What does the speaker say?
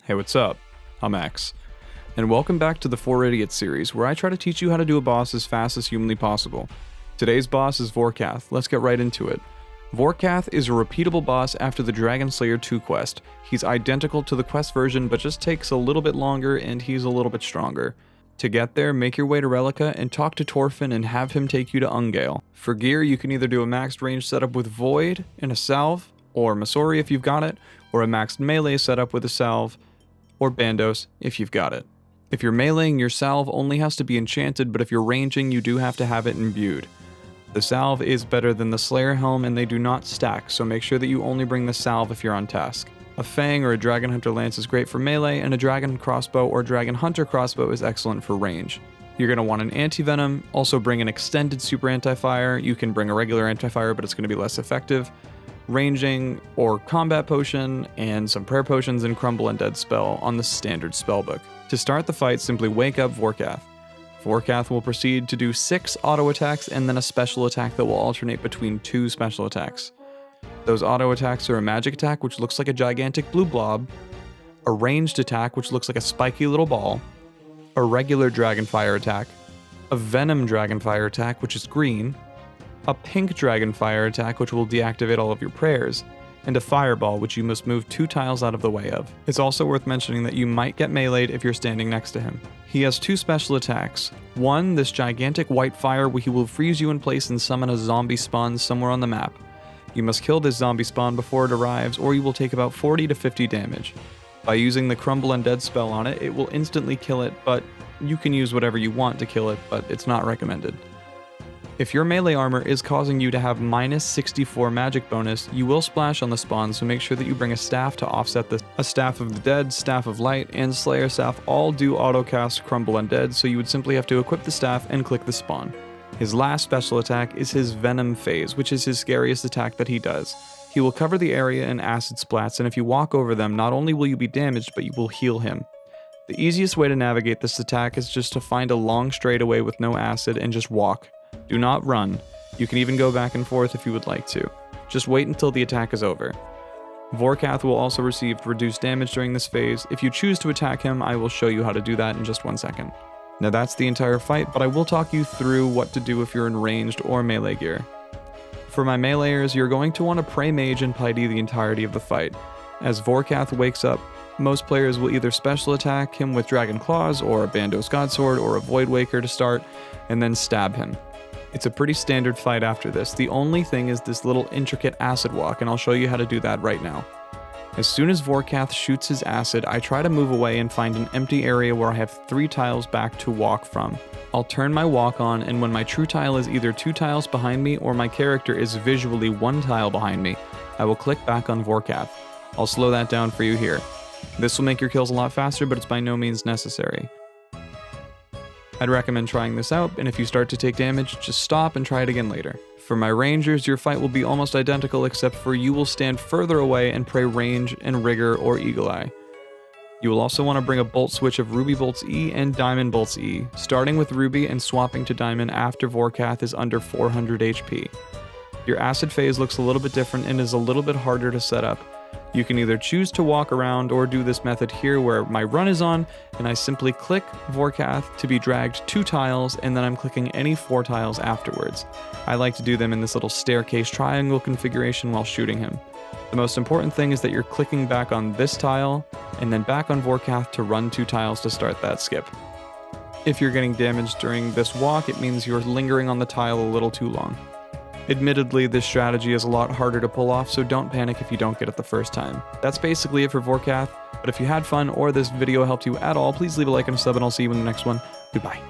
Hey, what's up? I'm X, and welcome back to the 4 Idiots series, where I try to teach you how to do a boss as fast as humanly possible. Today's boss is Vorkath. Let's get right into it. Vorkath is a repeatable boss after the Dragon Slayer 2 quest. He's identical to the quest version, but just takes a little bit longer, and he's a little bit stronger. To get there, make your way to Relica and talk to Torfin and have him take you to Ungale. For gear, you can either do a maxed range setup with Void and a Salve, or Masori if you've got it, or a maxed melee setup with a Salve, or Bandos if you've got it. If you're meleeing, your Salve only has to be enchanted, but if you're ranging, you do have to have it imbued. The Salve is better than the Slayer Helm and they do not stack, so make sure that you only bring the Salve if you're on task. A Fang or a Dragon Hunter Lance is great for melee, and a Dragon Crossbow or Dragon Hunter Crossbow is excellent for range. You're going to want an Anti-Venom, also bring an extended Super Anti-Fire. You can bring a regular Anti-Fire, but it's going to be less effective. Ranging or Combat Potion, and some Prayer Potions and Crumble Undead spell on the standard spellbook. To start the fight, simply wake up Vorkath. Vorkath will proceed to do 6 auto attacks and then a special attack that will alternate between 2 special attacks. Those auto attacks are a magic attack, which looks like a gigantic blue blob, a ranged attack, which looks like a spiky little ball, a regular Dragonfire attack, a Venom Dragonfire attack, which is green, a pink Dragonfire attack, which will deactivate all of your prayers, and a Fireball, which you must move 2 tiles out of the way of. It's also worth mentioning that you might get meleeed if you're standing next to him. He has 2 special attacks. One, this gigantic white fire where he will freeze you in place and summon a zombie spawn somewhere on the map. You must kill this zombie spawn before it arrives, or you will take about 40 to 50 damage. By using the Crumble Undead spell on it, it will instantly kill it, but you can use whatever you want to kill it, but it's not recommended. If your melee armor is causing you to have minus 64 magic bonus, you will splash on the spawn, so make sure that you bring a staff to offset this. A Staff of the Dead, Staff of Light, and Slayer Staff all do autocast Crumble Undead, so you would simply have to equip the staff and click the spawn. His last special attack is his Venom phase, which is his scariest attack that he does. He will cover the area in acid splats, and if you walk over them, not only will you be damaged, but you will heal him. The easiest way to navigate this attack is just to find a long straightaway with no acid and just walk. Do not run. You can even go back and forth if you would like to. Just wait until the attack is over. Vorkath will also receive reduced damage during this phase. If you choose to attack him, I will show you how to do that in just 1 second. Now that's the entire fight, but I will talk you through what to do if you're in ranged or melee gear. For my meleeers, you're going to want to pray Mage and Piety the entirety of the fight. As Vorkath wakes up, most players will either special attack him with Dragon Claws or a Bandos Godsword or a Void Waker to start, and then stab him. It's a pretty standard fight after this. The only thing is this little intricate acid walk, and I'll show you how to do that right now. As soon as Vorkath shoots his acid, I try to move away and find an empty area where I have 3 tiles back to walk from. I'll turn my walk on, and when my true tile is either 2 tiles behind me or my character is visually 1 tile behind me, I will click back on Vorkath. I'll slow that down for you here. This will make your kills a lot faster, but it's by no means necessary. I'd recommend trying this out, and if you start to take damage, just stop and try it again later. For my rangers, your fight will be almost identical except for you will stand further away and pray range and rigor or eagle eye. You will also want to bring a bolt switch of Ruby Bolts E and Diamond Bolts E, starting with Ruby and swapping to Diamond after Vorkath is under 400 HP. Your acid phase looks a little bit different and is a little bit harder to set up. You can either choose to walk around or do this method here where my run is on and I simply click Vorkath to be dragged 2 tiles and then I'm clicking any 4 tiles afterwards. I like to do them in this little staircase triangle configuration while shooting him. The most important thing is that you're clicking back on this tile and then back on Vorkath to run 2 tiles to start that skip. If you're getting damaged during this walk, it means you're lingering on the tile a little too long. Admittedly, this strategy is a lot harder to pull off, so don't panic if you don't get it the first time. That's basically it for Vorkath, but if you had fun or this video helped you at all, please leave a like and a sub and I'll see you in the next one. Goodbye.